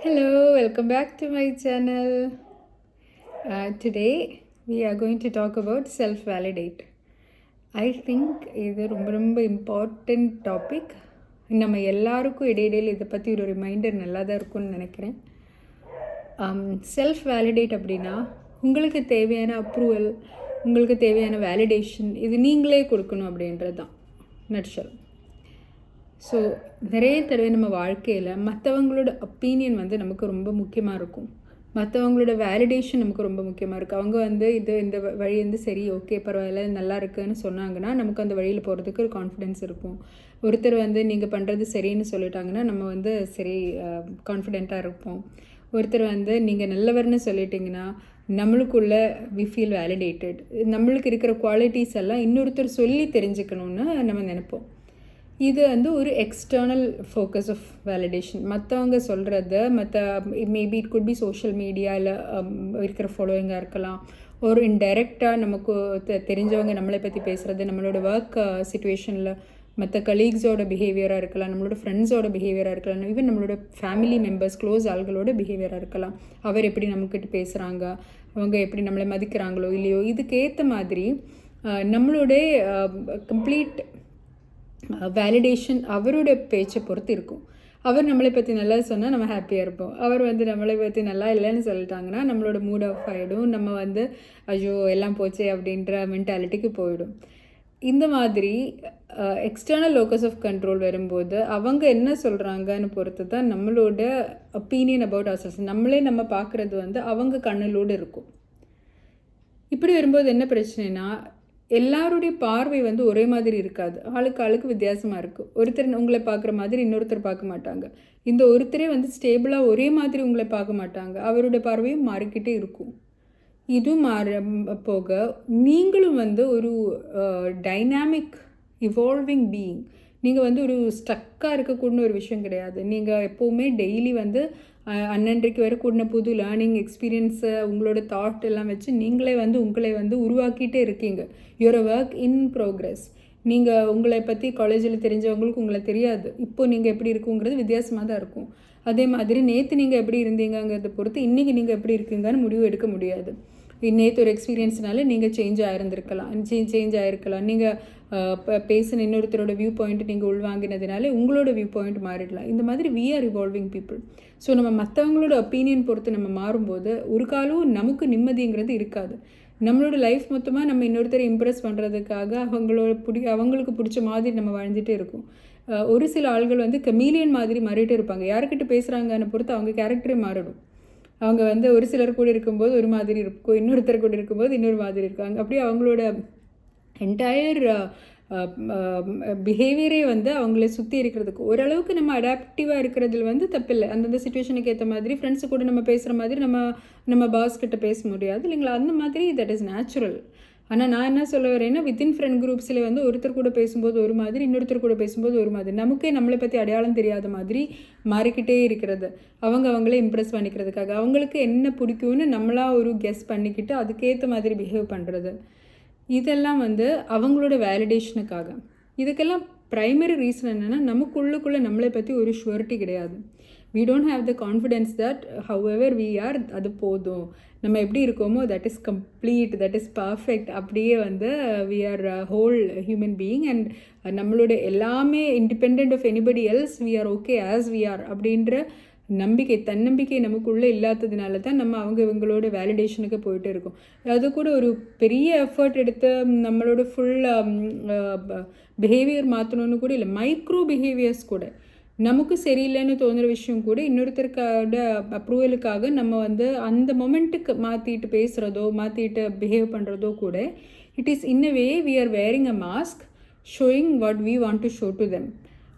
Hello, welcome back to my channel. Today we are going to talk about self-validate. I think இது ரொம்ப important topic. நம்ம எல்லாருக்கும் இடையிடையில் இதை பற்றி ஒரு ரிமைண்டர் நல்லா தான் இருக்கும்னு நினைக்கிறேன். செல்ஃப் வேலிடேட் அப்படின்னா உங்களுக்கு தேவையான அப்ரூவல், உங்களுக்கு தேவையான வேலிடேஷன் இது நீங்களே கொடுக்கணும் அப்படின்றது தான் நட்ஷல். ஸோ நிறைய தடவை நம்ம வாழ்க்கையில் மற்றவங்களோட ஒப்பீனியன் நமக்கு ரொம்ப முக்கியமாக இருக்கும். மற்றவங்களோட வேலிடேஷன் நமக்கு ரொம்ப முக்கியமாக இருக்குது. அவங்க இந்த வழி சரி, ஓகே, பரவாயில்ல, நல்லா இருக்குன்னு சொன்னாங்கன்னா நமக்கு அந்த வழியில் போகிறதுக்கு ஒரு கான்ஃபிடென்ஸ் இருக்கும். ஒருத்தர் நீங்கள் பண்ணுறது சரின்னு சொல்லிட்டாங்கன்னா நம்ம சரி கான்ஃபிடெண்ட்டாக இருப்போம். ஒருத்தர் நீங்கள் நல்லவர்னு சொல்லிட்டிங்கன்னா நம்மளுக்குள்ள வி ஃபீல் வேலிடேட்டட். நம்மளுக்கு இருக்கிற குவாலிட்டிஸ் எல்லாம் இன்னொருத்தர் சொல்லி தெரிஞ்சுக்கணுன்னு நம்ம நினைப்போம். இது ஒரு எக்ஸ்டர்னல் ஃபோக்கஸ் ஆஃப் வேலிடேஷன். மற்றவங்க சொல்கிறத maybe it could be social மீடியாவில் இருக்கிற ஃபாலோயிங்காக இருக்கலாம், ஒரு இன்டைரக்டாக நமக்கு தெரிஞ்சவங்க நம்மளை பற்றி பேசுகிறது, நம்மளோட ஒர்க் சிச்சுவேஷனில் மற்ற கலீக்ஸோட பிஹேவியராக இருக்கலாம், நம்மளோட ஃப்ரெண்ட்ஸோட பிஹேவியராக இருக்கலாம், ஈவன் நம்மளோட ஃபேமிலி மெம்பர்ஸ், க்ளோஸ் ஆள்களோட பிஹேவியராக இருக்கலாம். அவர் எப்படி நம்மக்கிட்ட பேசுகிறாங்க, அவங்க எப்படி நம்மளை மதிக்கிறாங்களோ இல்லையோ, இதுக்கேற்ற மாதிரி நம்மளோட கம்ப்ளீட் வேலிடேஷன் அவரோட பேச்சை பொறுத்து இருக்கும். அவர் நம்மளை பற்றி நல்லா சொன்னால் நம்ம ஹாப்பியாக இருப்போம். அவர் நம்மளை பற்றி நல்லா இல்லைன்னு சொல்லிட்டாங்கன்னா நம்மளோட மூட் ஆஃப் ஆகிடும். நம்ம ஐயோ எல்லாம் போச்சே அப்படின்ற மென்டாலிட்டிக்கு போயிடும். இந்த மாதிரி எக்ஸ்டர்னல் லோக்கஸ் ஆஃப் கண்ட்ரோல் வரும்போது அவங்க என்ன சொல்கிறாங்கன்னு பொறுத்து தான் நம்மளோட ஒப்பீனியன் அபவுட் அவர்செல்ஸ், நம்ம பார்க்குறது அவங்க கண்ணிலோடு இருக்கும். இப்படி வரும்போது என்ன பிரச்சனைனா, எல்லாருடைய பார்வை ஒரே மாதிரி இருக்காது. ஆளுக்கு வித்தியாசமாக இருக்கும். ஒருத்தர் உங்களை பார்க்குற மாதிரி இன்னொருத்தர் பார்க்க மாட்டாங்க. இந்த ஒருத்தரே ஸ்டேபிளாக ஒரே மாதிரி உங்களை பார்க்க மாட்டாங்க. அவருடைய பார்வையும் மாறிக்கிட்டே இருக்கும். இதுவும் போக நீங்களும் ஒரு டைனாமிக் இவால்விங் பீயிங். நீங்கள் ஒரு ஸ்டக்காக இருக்கக்கூடிய ஒரு விஷயம் கிடையாது. நீங்கள் எப்போவுமே டெய்லி அன்னன்றைக்கு வரை கூடின புது லேர்னிங் எக்ஸ்பீரியன்ஸை உங்களோட தாட் எல்லாம் வச்சு நீங்களே உங்களை உருவாக்கிட்டே இருக்கீங்க. You're a work in progress. நீங்கள் உங்களை பற்றி காலேஜில் தெரிஞ்சவங்களுக்கு உங்களை தெரியாது. இப்போது நீங்கள் எப்படி இருக்குங்கிறது வித்தியாசமாக தான் இருக்கும். அதே மாதிரி நேற்று நீங்கள் எப்படி இருந்தீங்கிறத பொறுத்து இன்றைக்கி நீங்கள் எப்படி இருக்கீங்கன்னு முடிவு எடுக்க முடியாது. நேற்று ஒரு எக்ஸ்பீரியன்ஸ்னால நீங்கள் சேஞ்ச் ஆகிருந்திருக்கலாம். நீங்கள் பேசின இன்னொருத்தரோட வியூ பாயிண்ட் நீங்கள் உள்வாங்கினதுனால உங்களோட வியூ பாயிண்ட் மாறிடலாம். இந்த மாதிரி we are evolving people. So நம்ம மற்றவங்களோட ஒப்பீனியன் பொறுத்து நம்ம மாறும்போது ஒரு காலம் நமக்கு நிம்மதிங்கிறது இருக்காது. நம்மளோட லைஃப் மொத்தமாக நம்ம இன்னொருத்தரை இம்ப்ரெஸ் பண்ணுறதுக்காக அவங்களுக்கு பிடிச்ச மாதிரி நம்ம வாழ்ந்துகிட்டே இருக்கும். ஒரு சில ஆள்கள் கமீலியன் மாதிரி மாறிட்டே இருப்பாங்க. யார்கிட்ட பேசுகிறாங்கன்னு பொறுத்து அவங்க கேரக்டரே மாறிடும். அவங்க ஒரு சிலர் கூட இருக்கும்போது ஒரு மாதிரி இருக்கும், இன்னொருத்தர் கூட இருக்கும்போது இன்னொரு மாதிரி இருக்காங்க. அப்படியே அவங்களோட என்டையர் பிஹேவியரே அவங்கள சுற்றி இருக்கிறதுக்கு ஓரளவுக்கு நம்ம அடாப்டிவாக இருக்கிறதுல தப்பில்லை. அந்தந்த சுச்சுவேஷனுக்கு ஏற்ற மாதிரி ஃப்ரெண்ட்ஸு கூட நம்ம பேசுகிற மாதிரி நம்ம பாஸ் கிட்ட பேச முடியாது இல்லைங்களா? அந்த மாதிரி தட் இஸ் நேச்சுரல். ஆனால் நான் என்ன சொல்ல வரேன்னா, வித்தின் ஃப்ரெண்ட் குரூப்ஸில் ஒருத்தர் கூட பேசும்போது ஒரு மாதிரி, இன்னொருத்தர் கூட பேசும்போது ஒரு மாதிரி, நமக்கே நம்மளை பற்றி அடையாளம் தெரியாத மாதிரி மாறிக்கிட்டே இருக்கிறது. அவங்களே இம்ப்ரெஸ் பண்ணிக்கிறதுக்காக அவங்களுக்கு என்ன பிடிக்கும்னு நம்மளாக ஒரு கெஸ் பண்ணிக்கிட்டு அதுக்கேற்ற மாதிரி பிஹேவ் பண்ணுறது, இதெல்லாம் அவங்களோட வேலிடேஷனுக்காக. இதுக்கெல்லாம் ப்ரைமரி ரீசன் என்னென்னா, நமக்குள்ளே நம்மளை பற்றி ஒரு ஷுவரிட்டி கிடையாது. we don't have the confidence that however we are அது போதும், நம்ம எப்படி இருக்கோமோ that is complete, that is perfect. அப்படியே we are a whole human being and நம்மளோட எல்லாமே independent of anybody else, we are okay as we are அப்படின்ற தன்னம்பிக்கை நமக்குள்ளே இல்லாததுனால தான் நம்ம இவங்களோட வேலிடேஷனுக்கு போயிட்டு இருக்கோம். அது கூட ஒரு பெரிய எஃபர்ட் எடுத்து நம்மளோட ஃபுல் பிஹேவியர் மாற்றணும்னு கூட இல்லை, மைக்ரோ பிஹேவியர்ஸ் கூட நமக்கு சரியில்லைன்னு தோணுற விஷயம் கூட இன்னொருத்தருக்கோட அப்ரூவலுக்காக நம்ம அந்த மொமெண்ட்டுக்கு மாற்றிட்டு பேசுகிறதோ மாற்றிட்டு பிஹேவ் பண்ணுறதோ கூட it is in a way we are wearing a mask showing what we want to show to them.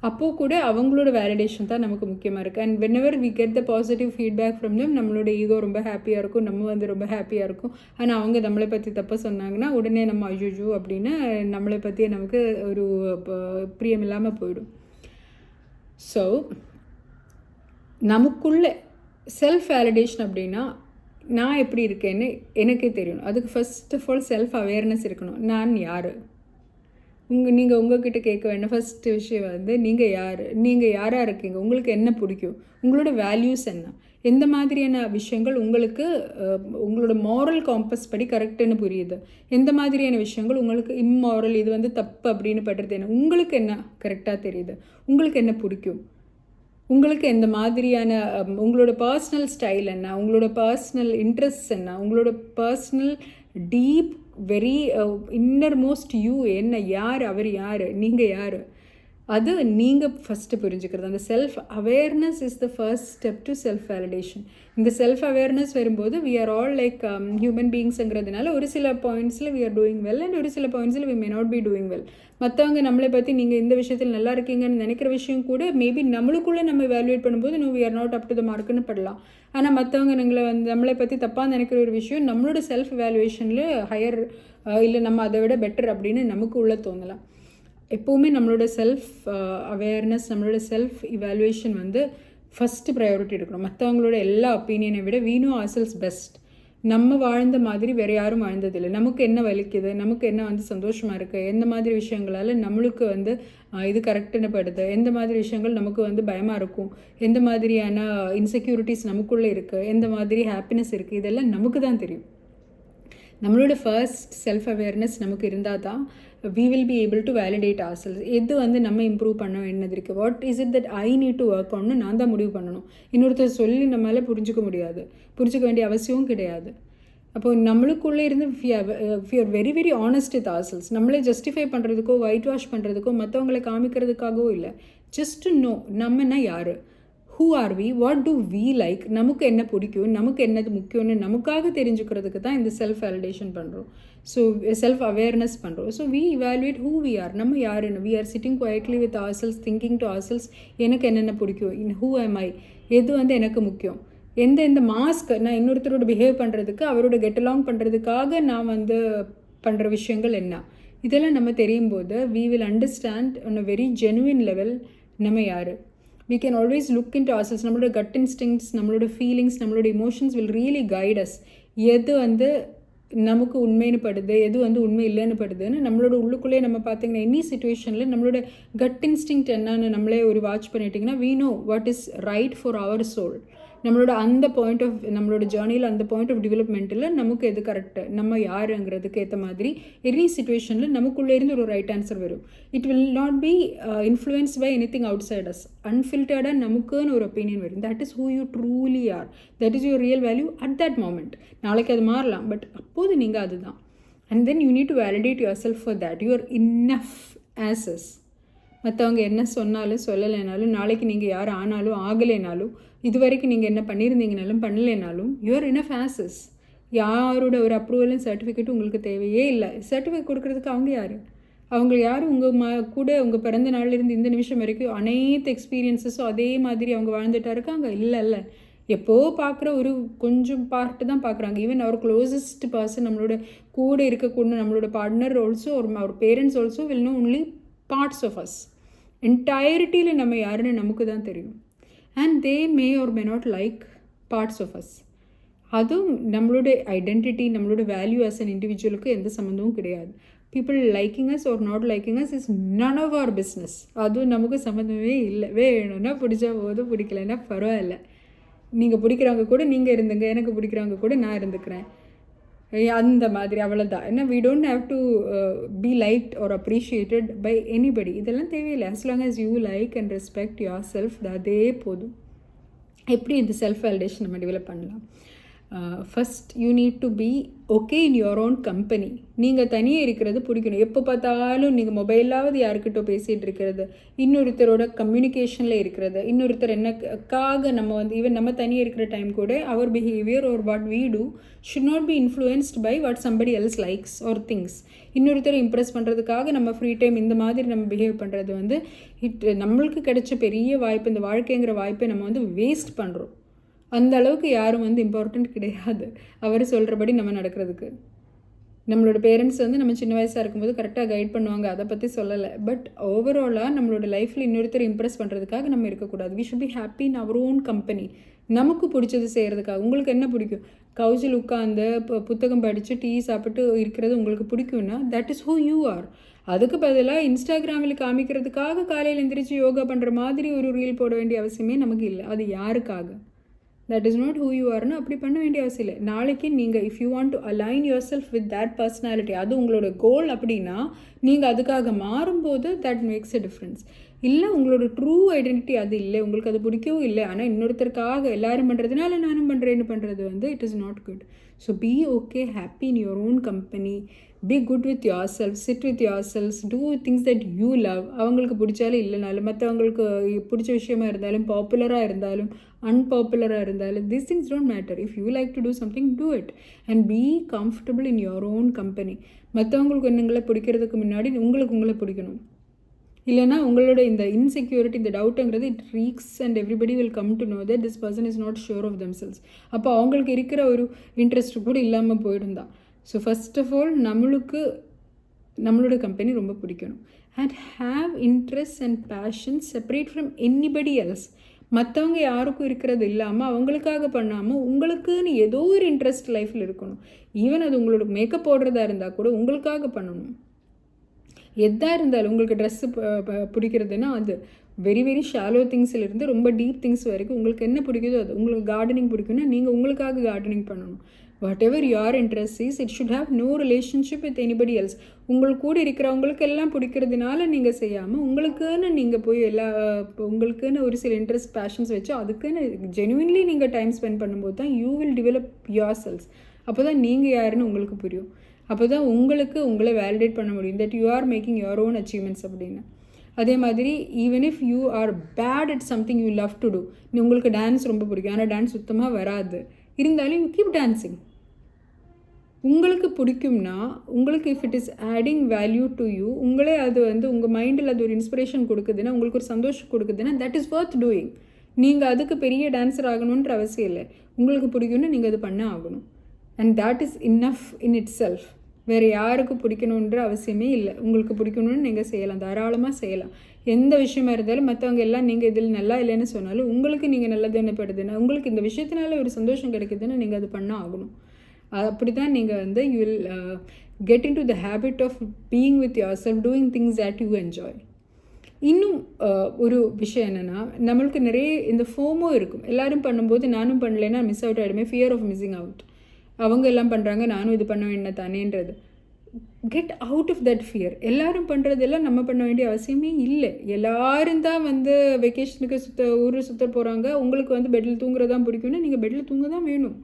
அப்போது கூட அவங்களோட வேலிடேஷன் தான் நமக்கு முக்கியமாக இருக்குது. And whenever we get the positive feedback from them, நம்மளோட ஈகோ ரொம்ப ஹாப்பியாக இருக்கும், நம்ம ரொம்ப ஹாப்பியாக இருக்கும். ஆனால் அவங்க நம்மளை பற்றி தப்பாக சொன்னாங்கன்னா உடனே நம்ம அஜுஜு அப்படின்னு நம்மளை பற்றியே நமக்கு ஒரு பிரியம் இல்லாமல் போயிடும். ஸோ நமக்குள்ளே செல்ஃப் வேலிடேஷன் அப்படின்னா நான் எப்படி இருக்கேன்னு எனக்கே தெரியணும். அதுக்கு first of all self awareness இருக்கணும். நான் யார்? நீங்கள் உங்கள்கிட்ட கேட்க வேண்டிய ஃபஸ்ட்டு விஷயம் நீங்கள் யார்? நீங்கள் யாராக இருக்கீங்க? உங்களுக்கு என்ன பிடிக்கும்? உங்களோட வேல்யூஸ் என்ன? எந்த மாதிரியான விஷயங்கள் உங்களுக்கு உங்களோட மாரல் காம்பஸ் படி கரெக்டுன்னு புரியுது, எந்த மாதிரியான விஷயங்கள் உங்களுக்கு இம்மாரல், இது வந்து தப்பு அப்படின்னு படுறது என்ன, உங்களுக்கு என்ன கரெக்டாக தெரியுது, உங்களுக்கு என்ன பிடிக்கும், உங்களுக்கு எந்த மாதிரியான உங்களோட பர்சனல் ஸ்டைல் என்ன, உங்களோட பர்சனல் இன்ட்ரெஸ்ட் என்ன, உங்களோட personal deep very inner most you என்ன, யார் அவர், யார் நீங்கள், யார், அது நீங்கள் ஃபஸ்ட்டு புரிஞ்சுக்கிறது. அந்த self awareness is the first step to self validation. இந்த செல்ஃப் அவேர்னஸ் வரும்போது we are all like human பீயிங்ஸுங்கிறதுனால ஒரு சில பாயிண்ட்ஸில் we are doing well and ஒரு சில பாயிண்ட்ஸில் we may not be doing well. மற்றவங்க நம்மளை பற்றி நீங்கள் இந்த விஷயத்தில் நல்லா இருக்கீங்கன்னு நினைக்கிற விஷயம் கூட மேபி நம்மளுக்குள்ளே நம்ம வேல்யூவேட் பண்ணும்போது no we are not up to the மார்க்குன்னு படலாம். ஆனால் மற்றவங்க நம்மளை பற்றி தப்பாக நினைக்கிற ஒரு விஷயம் நம்மளோட செல்ஃப் வேல்யூவேஷனில் ஹையர் இல்லை நம்ம அதை விட பெட்டர் அப்படின்னு நமக்கு உள்ளே தோணலாம். எப்போவுமே நம்மளோட செல்ஃப் அவேர்னஸ், நம்மளோட செல்ஃப் இவாலுவேஷன் வந்து ஃபஸ்ட்டு ப்ரையாரிட்டி எடுக்கணும். மற்றவங்களோட எல்லா ஒப்பீனியனை விட we know ourselves பெஸ்ட். நம்ம வாழ்ந்த மாதிரி வேறு யாரும் வாழ்ந்ததில்லை. நமக்கு என்ன வலிக்குது, நமக்கு என்ன வந்து சந்தோஷமாக இருக்குது, எந்த மாதிரி விஷயங்களால் நம்மளுக்கு வந்து இது கரெக்டுன்னு படுது, எந்த மாதிரி விஷயங்கள் நமக்கு வந்து பயமாக இருக்கும், எந்த மாதிரியான இன்செக்யூரிட்டிஸ் நமக்குள்ளே இருக்குது, எந்த மாதிரி ஹாப்பினஸ் இருக்குது, இதெல்லாம் நமக்கு தான் தெரியும். நம்மளோட ஃபர்ஸ்ட் செல்ஃப் அவேர்னஸ் நமக்கு இருந்தால் தான் we will be able to validate ourselves. எது வந்து நம்ம இம்ப்ரூவ் பண்ண வேண்டியது இருக்குது, what is it that I need to work ஆன்னு நான் தான் முடிவு பண்ணணும். இன்னொருத்தர் சொல்லி நம்மளால் புரிஞ்சிக்க முடியாது, புரிஞ்சிக்க வேண்டிய அவசியமும் கிடையாது. அப்போது நம்மளுக்குள்ளே இருந்து we are very very honest with ourselves. நம்மளே ஜஸ்டிஃபை பண்ணுறதுக்கோ ஒயிட் வாஷ் பண்ணுறதுக்கோ மற்றவங்களை காமிக்கிறதுக்காகவோ இல்லை. ஜஸ்ட் டு நோ நம்மனா யார், who are we, what do we like, நமக்கு என்ன பிடிக்கும், நமக்கு என்னது முக்கியம்னு நமக்காக தெரிஞ்சுக்கிறதுக்கு தான் இந்த செல்ஃப் வேலிடேஷன் பண்ணுறோம். ஸோ செல்ஃப் அவேர்னஸ் பண்ணுறோம். So we evaluate who we are, நம்ம யாருன்னு. We are sitting quietly with ourselves, thinking to ourselves, எனக்கு என்னென்ன பிடிக்கும், ஹூ am I, எது வந்து எனக்கு முக்கியம், எந்த மாஸ்க் நான் இன்னொருத்தரோட பிஹேவ் பண்ணுறதுக்கு அவரோட கெட் அலாங் பண்ணுறதுக்காக நான் வந்து பண்ணுற விஷயங்கள் என்ன, இதெல்லாம் நம்ம தெரியும் போது we will understand on a very genuine level நம்ம யார். we can always look into ourselves. நம்மளோட gut instincts, நம்மளோட ஃபீலிங்ஸ், நம்மளோட emotions will really guide us. எது வந்து நமக்கு உண்மைன்னு படுது, எது வந்து உண்மை இல்லைன்னு படுதுன்னு நம்மளோட உள்ளுக்குள்ளே நம்ம பார்த்திங்கன்னா எனி சுச்சுவேஷனில் நம்மளோட கட் இன்ஸ்டிங்க்ட் என்னன்னு நம்மளே ஒரு watch பண்ணிட்டிங்கன்னா we know what is right for our soul. நம்மளோட அந்த பாயிண்ட் ஆஃப் நம்மளோட ஜேர்னியில் அந்த பாயிண்ட் ஆஃப் டெவலப்மெண்ட்டில் நமக்கு எது கரெக்டு, நம்ம யாருங்கிறதுக்கு ஏற்ற மாதிரி எனி சுச்சுவேஷனில் நமக்குள்ளே இருந்து ஒரு ரைட் ஆன்சர் வரும். It will not be influenced by anything outside us. அன்ஃபில்டர்டாக நமக்குன்னு ஒரு ஒப்பீனியன் வரும். That is who you truly are, that is your real value at that moment. நாளைக்கு அது மாறலாம், பட் அப்போது நீங்கள் அதுதான். And then you need to validate yourself for that. You are enough as us. மற்றவங்க என்ன சொன்னாலும் சொல்லலைனாலும், நாளைக்கு நீங்கள் யார் ஆனாலும் ஆகலைனாலும், இது வரைக்கும் நீங்கள் என்ன பண்ணியிருந்தீங்கனாலும் பண்ணலைனாலும், யூஆர் இனஃப் ஆசஸ். யாரோட ஒரு அப்ரூவலும் சர்டிஃபிகேட்டும் உங்களுக்கு தேவையே இல்லை. சர்டிஃபிகேட் கொடுக்குறதுக்கு அவங்க யார், அவங்க யாரும் உங்கள் கூட உங்கள் பிறந்த நாள்லேருந்து இந்த நிமிஷம் வரைக்கும் அனைத்து எக்ஸ்பீரியன்ஸஸும் அதே மாதிரி அவங்க வாழ்ந்துட்டா இருக்காங்க? இல்லை. எப்போது பார்க்குற ஒரு கொஞ்சம் பார்ட்டு தான் பார்க்குறாங்க. ஈவன் அவர் க்ளோசஸ்ட் பர்சன், நம்மளோட கூட இருக்கக்கூடிய நம்மளோட பார்ட்னர் ஆல்சோ, அவர் parents also will know only parts of us. என்டையரிட்டியில் நம்ம யாருன்னு நமக்கு தான் தெரியும். And they may or may not like parts of us. அதுவும் நம்மளோட ஐடென்டிட்டி, நம்மளோட வேல்யூ ஆஸ் அன் இண்டிவிஜுவலுக்கு எந்த சம்மந்தமும் கிடையாது. People liking us or not liking us is none of our business. அதுவும் நமக்கு சம்மந்தமே இல்லை. வேணும்னா பிடிச்சா போதும், பிடிக்கலைன்னா பரவாயில்ல. நீங்கள் பிடிக்கிறவங்க கூட நீங்கள் இருந்துங்க, எனக்கு பிடிக்கிறவங்க கூட நான் இருந்துக்கிறேன், அந்த மாதிரி அவ்வளோதான். ஏன்னா we don't have to be liked or appreciated by anybody. இதெல்லாம் தேவையில்லை. as long as you like and respect yourself, அதே போதும். எப்படி இந்த செல்ஃப் வேலிடேஷன் நம்ம டெவலப் பண்ணலாம்? First you need to be okay in your own company. நீங்கள் தனியாக இருக்கிறது பிடிக்கணும். எப்போ பார்த்தாலும் நீங்கள் மொபைலாவது யாருக்கிட்ட பேசிகிட்டு இருக்கிறது, இன்னொருத்தரோட கம்யூனிகேஷனில் இருக்கிறது, இன்னொருத்தர் என்னக்காக நம்ம வந்து ஈவன் நம்ம தனியாக இருக்கிற டைம் கூட our behaviour or what we do should not be influenced by what somebody else likes or thinks. இன்னொருத்தரை இம்ப்ரெஸ் பண்ணுறதுக்காக நம்ம ஃப்ரீ டைம் இந்த மாதிரி நம்ம பிஹேவ் பண்ணுறது வந்து நம்மளுக்கு கிடைச்ச பெரிய வாய்ப்பு. இந்த வாழ்க்கைங்கிற வாய்ப்பை நம்ம வந்து வேஸ்ட் பண்ணுறோம். அந்த அளவுக்கு யாரும் வந்து இம்பார்ட்டண்ட் கிடையாது அவர் சொல்கிறபடி நம்ம நடக்கிறதுக்கு. நம்மளோட பேரண்ட்ஸ் வந்து நம்ம சின்ன வயசாக இருக்கும்போது கரெக்டாக கைட் பண்ணுவாங்க, அதை பற்றி சொல்லலை. பட் ஓவராலாக நம்மளோட லைஃப்பில் இன்னொருத்தர் இம்ப்ரெஸ் பண்ணுறதுக்காக நம்ம இருக்கக்கூடாது. We should be happy in our own company. நமக்கு பிடிச்சது செய்கிறதுக்காக. உங்களுக்கு என்ன பிடிக்கும்? கவுச்சில் உட்காந்து புத்தகம் படித்து டீ சாப்பிட்டு இருக்கிறது உங்களுக்கு பிடிக்கும்னா that is who you are. அதுக்கு பதிலாக இன்ஸ்டாகிராமில் காமிக்கிறதுக்காக காலையில் எந்திரிச்சு யோகா பண்ணுற மாதிரி ஒரு ரீல் போட வேண்டிய அவசியமே நமக்கு இல்லை. அது யாருக்காக? That is not who you ஆர்னு அப்படி பண்ண வேண்டிய அவசியம் இல்லை. நாளைக்கு நீங்கள் if you want to align yourself with that personality, அது உங்களோட கோல் அப்படின்னா நீங்கள் அதுக்காக மாறும்போது தட் மேக்ஸ் எ டிஃப்ரென்ஸ். இல்லை உங்களோட ட்ரூ ஐடென்டிட்டி அது இல்லை, உங்களுக்கு அது பிடிக்கவும் இல்லை, ஆனால் இன்னொருத்தருக்காக எல்லாரும் பண்ணுறதுனால நானும் பண்ணுறேன்னு பண்ணுறது வந்து it is not good. So be okay, happy in your own company, be good with yourself, sit with yourself, do things that you love. அவங்களுக்கு பிடிச்சாலும் இல்லைனாலும், மற்றவங்களுக்கு பிடிச்ச விஷயமா இருந்தாலும், பாப்புலராக இருந்தாலும் அன்பாப்புலராக இருந்தாலும், these things don't matter. If you like to do something, do it and be comfortable in your own company. மற்றவங்களுக்கு என்னங்களை பிடிக்கிறதுக்கு முன்னாடி உங்களுக்கு உங்களை பிடிக்கணும். இல்லைனா உங்களோட இந்த இன்செக்யூரிட்டி, இந்த டவுட்டுங்கிறது it reeks and everybody will come to know that this person is not sure of themselves. அப்போ அவங்களுக்கு இருக்கிற ஒரு இன்ட்ரெஸ்ட் கூட இல்லாமல் போயிடும் தான். ஸோ ஃபர்ஸ்ட் ஆஃப் ஆல் நம்மளோட கம்பெனி ரொம்ப பிடிக்கணும். And have interest and passion separate from anybody else. மற்றவங்க யாருக்கும் இருக்கிறது இல்லாமல் அவங்களுக்காக பண்ணாமல் உங்களுக்குன்னு ஏதோ ஒரு இன்ட்ரெஸ்ட் லைஃப்பில் இருக்கணும். ஈவன் அது உங்களோட மேக்கப் போடுறதா இருந்தால் கூட உங்களுக்காக பண்ணணும். எதாக இருந்தாலும் உங்களுக்கு ட்ரெஸ்ஸு பிடிக்கிறதுனா அது வெரி வெரி ஷாலோ திங்ஸ்லேருந்து ரொம்ப டீப் திங்ஸ் வரைக்கும் உங்களுக்கு என்ன பிடிக்குதோ அது. உங்களுக்கு கார்டனிங் பிடிக்குன்னா நீங்கள் உங்களுக்காக கார்டனிங் பண்ணணும். Whatever your interest is, it should have no relationship with anybody else. உங்களுக்கு கூட இருக்கிறவங்களுக்கு எல்லாம் பிடிக்கிறதுனால நீங்கள் செய்யாமல் உங்களுக்குன்னு நீங்கள் போய் உங்களுக்குன்னு ஒரு சில இன்ட்ரெஸ்ட் பேஷன்ஸ் வச்சு அதுக்குன்னு ஜெனுவின்லி நீங்கள் டைம் ஸ்பெண்ட் பண்ணும்போது தான் you will develop yourself. அப்போ தான் நீங்கள் யாருன்னு உங்களுக்கு புரியும். அப்போ தான் உங்களை வேலிடேட் பண்ண முடியும் that you are making your own achievements அப்படின்னு. அதே மாதிரி even if you are bad at something you love to do, உங்களுக்கு டான்ஸ் ரொம்ப பிடிக்கும் ஆனால் டான்ஸ் சுத்தமாக வராது, இருந்தாலும் யூ கீப் டான்ஸிங். உங்களுக்கு பிடிக்கும்னா உங்களுக்கு if it is adding value to you, உங்களே அது வந்து உங்கள் மைண்டில் அது ஒரு இன்ஸ்பிரேஷன் கொடுக்குதுன்னா, உங்களுக்கு ஒரு சந்தோஷம் கொடுக்குதுன்னா தட் இஸ் வொர்த் டூயிங். நீங்கள் அதுக்கு பெரிய டான்ஸர் ஆகணுன்ற அவசியம் இல்லை. உங்களுக்கு பிடிக்கும்னு நீங்கள் அது பண்ண ஆகணும். And that is enough in it self. வேறு யாருக்கு பிடிக்கணுன்ற அவசியமே இல்லை. உங்களுக்கு பிடிக்கணும்னு நீங்கள் செய்யலாம், தாராளமாக செய்யலாம். எந்த விஷயமா இருந்தாலும் மற்றவங்க எல்லாம் நீங்கள் இதில் நல்லா இல்லைன்னு சொன்னாலும் உங்களுக்கு நீங்கள் நல்லது என்னப்படுதுன்னா, உங்களுக்கு இந்த விஷயத்தினால ஒரு சந்தோஷம் கிடைக்குதுன்னு நீங்கள் அது பண்ண ஆகணும். அப்படி தான் நீங்கள் வந்து you will get into the habit of being with yourself, doing things that you enjoy. இன்னும் ஒரு விஷயம் என்னென்னா, நம்மளுக்கு நிறைய இந்த ஃபோமோ இருக்கும். எல்லோரும் பண்ணும்போது நானும் பண்ணலைன்னா மிஸ் அவுட் ஆகிடுமே, ஃபியர் ஆஃப் மிஸ்ஸிங் அவுட். அவங்க எல்லாம் பண்ணுறாங்க நானும் இது பண்ண வேண்டிய தானேன்றது. Get out of that fear. எல்லோரும் பண்ணுறதெல்லாம் நம்ம பண்ண வேண்டிய அவசியமே இல்லை. எல்லோரும் தான் வந்து வெக்கேஷனுக்கு ஊர் சுற்ற போகிறாங்க. உங்களுக்கு வந்து பெட்டில் தூங்குறதான் பிடிக்கும்னா நீங்கள் பெட்டில் தூங்க தான் வேணும்.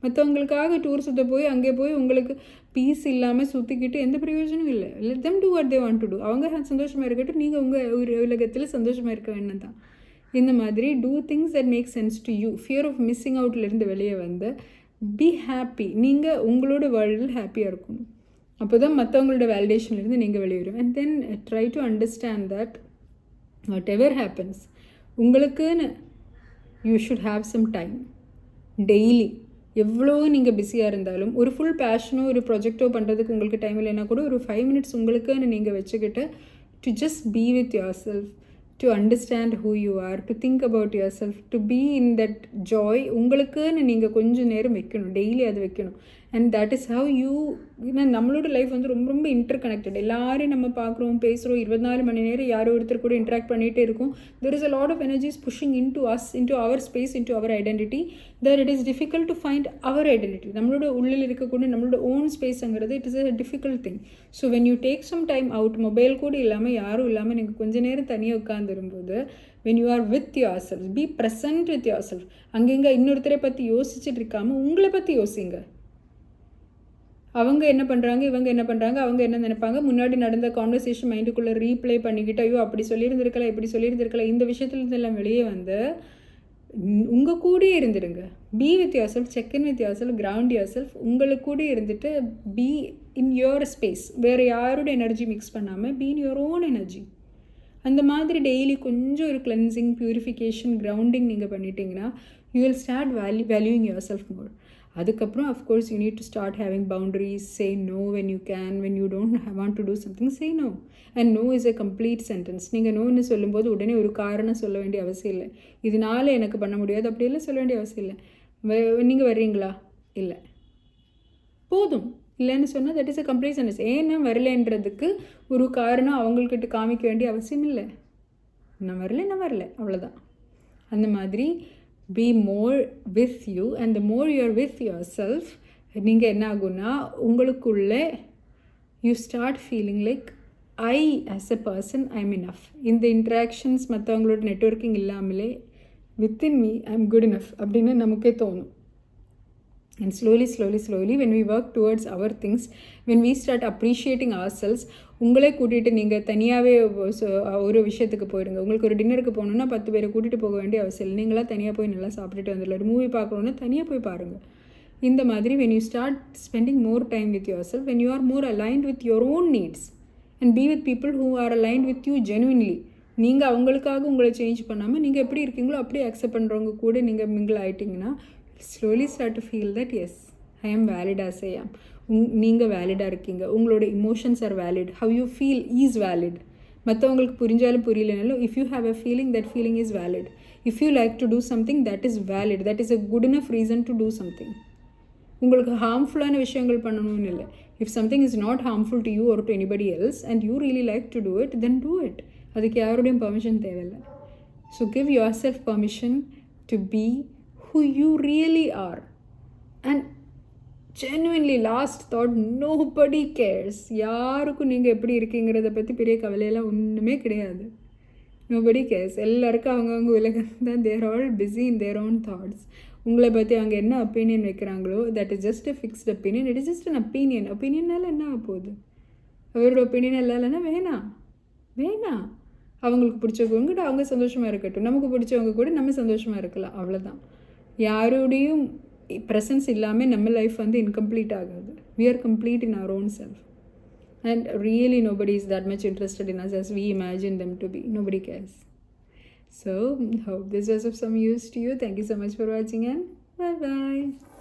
மற்றவங்களுக்காக டூர் சுற்ற போய் அங்கே போய் உங்களுக்கு பீஸ் இல்லாமல் சுற்றிக்கிட்டு எந்த பிரயோஜனமும் இல்லை. Let them do what they want to do. அவங்க சந்தோஷமாக இருக்கட்டும், நீங்கள் உங்கள் உலகத்தில் சந்தோஷமாக இருக்க வேணும் தான். இந்த மாதிரி do things that make sense to you. Fear of missing அவுட்லேருந்து வெளியே வந்து பி ஹாப்பி. நீங்கள் உங்களோட வேர்ல்டில் ஹாப்பியாக இருக்கணும். அப்போ தான் மற்றவங்களோட வேலிடேஷன்லேருந்து நீங்கள் வெளியே வரும். And then try to understand that whatever happens, உங்களுக்குன்னு you should have some time daily. எவ்வளோ நீங்கள் பிஸியாக இருந்தாலும் ஒரு ஃபுல் பேஷனோ ஒரு ப்ராஜெக்டோ பண்ணுறதுக்கு உங்களுக்கு டைம் இல்லைன்னா கூட ஒரு 5 minutes உங்களுக்குன்னு நீங்கள் வச்சுக்கிட்டு to just be with your self, to understand who you are, to think about yourself, to be in that joy. உங்களுக்குன்னு நீங்கள் கொஞ்சம் நேரம் வைக்கணும், டெய்லி அது வைக்கணும். And that is how you, ஏன்னா நம்மளோட லைஃப் வந்து ரொம்ப ரொம்ப இன்டர் கனெக்டட். எல்லாரையும் நம்ம பார்க்குறோம், பேசுகிறோம், 24 மணி நேரம் யாரோ ஒருத்தர் கூட இன்ட்ராக்ட் பண்ணிகிட்டே இருக்கும். There is a lot of energies pushing into us, into our space, into our identity, that it is difficult to find our identity. நம்மளோட உள்ளில் இருக்கக்கூடிய நம்மளோட ஓன் ஸ்பேஸுங்கிறது it is a difficult thing. So when you take some time out, mobile கூட இல்லாமல் யாரும் இல்லாமல் நீங்கள் கொஞ்சம் நேரம் தனியாக உட்காந்துரும்போது, when you are with yourself, be present with yourself. அங்கெங்க இன்னொருத்தரை பற்றி யோசிச்சுட்டு இருக்காமல் உங்களை பற்றி யோசிங்க. அவங்க என்ன பண்ணுறாங்க, இவங்க என்ன பண்ணுறாங்க, அவங்க என்ன நினைப்பாங்க, முன்னாடி நடந்த கான்வர்சேஷன் மைண்டுக்குள்ளே ரீப்ளே பண்ணிக்கிட்டு ஐயோ அப்படி சொல்லியிருந்திருக்கலாம், இப்படி சொல்லியிருந்திருக்கலாம், இந்த விஷயத்துலேருந்து எல்லாம் வெளியே வந்து உங்கள் கூடயே இருந்துடுங்க. Be with yourself, check in with yourself, ground yourself. உங்களுக்கு கூட இருந்துட்டு பி இன் யுவர் ஸ்பேஸ். வேறு யாரோட எனர்ஜி மிக்ஸ் பண்ணாமல் be in your own energy. அந்த மாதிரி டெய்லி கொஞ்சம் ஒரு கிளென்சிங், பியூரிஃபிகேஷன், கிரவுண்டிங் நீங்கள் பண்ணிட்டீங்கன்னா you will start valuing yourself more. அதுக்கப்புறம் of course you need to start having boundaries. Say no when you can, when you don't want to do something, say no. And no is a complete sentence. நீங்கள் நோன்னு சொல்லும்போது உடனே ஒரு காரணம் சொல்ல வேண்டிய அவசியம் இல்லை. இதனால எனக்கு பண்ண முடியாது அப்படியெல்லாம் சொல்ல வேண்டிய அவசியம் இல்லை. நீங்கள் வர்றீங்களா, இல்லை, போதும். இல்லைன்னு சொன்னால் that is a complete sentence. ஏன்னா வரலைன்றதுக்கு ஒரு காரணம் அவங்கக்கிட்ட காமிக்க வேண்டிய அவசியம் இல்லை. நான் வரல அவ்வளோதான். அந்த மாதிரி be more with you, and the more you are with yourself, நீங்கள் என்ன ஆகுன்னா உங்களுக்குள்ளே you start feeling like I as a person I'm enough. இந்த இன்ட்ராக்ஷன்ஸ் மற்றவங்களோட நெட்வொர்க்கிங் இல்லாமலே within me I'm good enough அப்படின்னு நமக்கே தோணும். And slowly when we work towards our things, when we start appreciating ourselves, உங்களே கூட்டிகிட்டு நீங்கள் தனியாகவே ஒரு விஷயத்துக்கு போயிடுங்க. உங்களுக்கு ஒரு டின்னருக்கு போகணுன்னா 10 பேரை கூட்டிகிட்டு போக வேண்டிய அவசியம் இல்லை. நீங்களாம் தனியாக போய் நல்லா சாப்பிட்டுட்டு வந்துடலாம். ஒரு மூவி பார்க்கணுன்னா தனியாக போய் பாருங்கள். இந்த மாதிரி when you start spending more time with yourself, when you are more aligned with your own needs and be with people who are aligned with you genuinely, நீங்கள் அவங்களுக்காக உங்களை சேஞ்ச் பண்ணாமல் நீங்கள் எப்படி இருக்கீங்களோ அப்படியே அக்செப்ட் பண்ணுறவங்க கூட நீங்கள் mingle ஆகிட்டிங்கன்னா slowly start to feel that yes, I am valid as I am. நீங்கள் வேலிடாக இருக்கீங்க. உங்களோட emotions are valid. How you feel is valid. மற்றவங்களுக்கு புரிஞ்சாலும் புரியலனாலும் if you have a feeling, that feeling is valid. If you like to do something, that is valid. That is a good enough reason to do something. உங்களுக்கு ஹார்ம்ஃபுல்லான விஷயங்கள் பண்ணணும்னு இல்லை. If something is not harmful to you or to anybody else and you really like to do it, then do it. அதுக்கு யாருடையும் permission தேவையில்லை. So give yourself permission to be who you really are. And genuinely, last thought, nobody cares. யாருக்கும் நீங்கள் எப்படி இருக்கீங்கிறத பற்றி பெரிய கவலையெல்லாம் ஒன்றுமே கிடையாது. nobody cares. எல்லாருக்கும் அவங்கவுங்க உலகம் தான். They're all busy in their own thoughts. உங்களை பற்றி அவங்க என்ன ஒப்பீனியன் வைக்கிறாங்களோ that is just a fixed opinion. It is just an opinion. ஒப்பீனியனால் என்ன ஆக போகுது? அவரோட ஒப்பீனியன் இல்லைன்னா வேணாம். அவங்களுக்கு பிடிச்சவங்க கூட அவங்க சந்தோஷமாக இருக்கட்டும். நமக்கு பிடிச்சவங்க கூட நம்ம சந்தோஷமாக இருக்கலாம். அவ்வளோதான். யாரோடையும் ப்ரெசன்ஸ் இல்லாமல் நம்ம லைஃப் வந்து இன்கம்ப்ளீட் ஆகாது. we are complete in our own self and really nobody is that much interested in us as we imagine them to be. Nobody cares. So hope this was of some use to you. Thank you so much for watching and bye bye.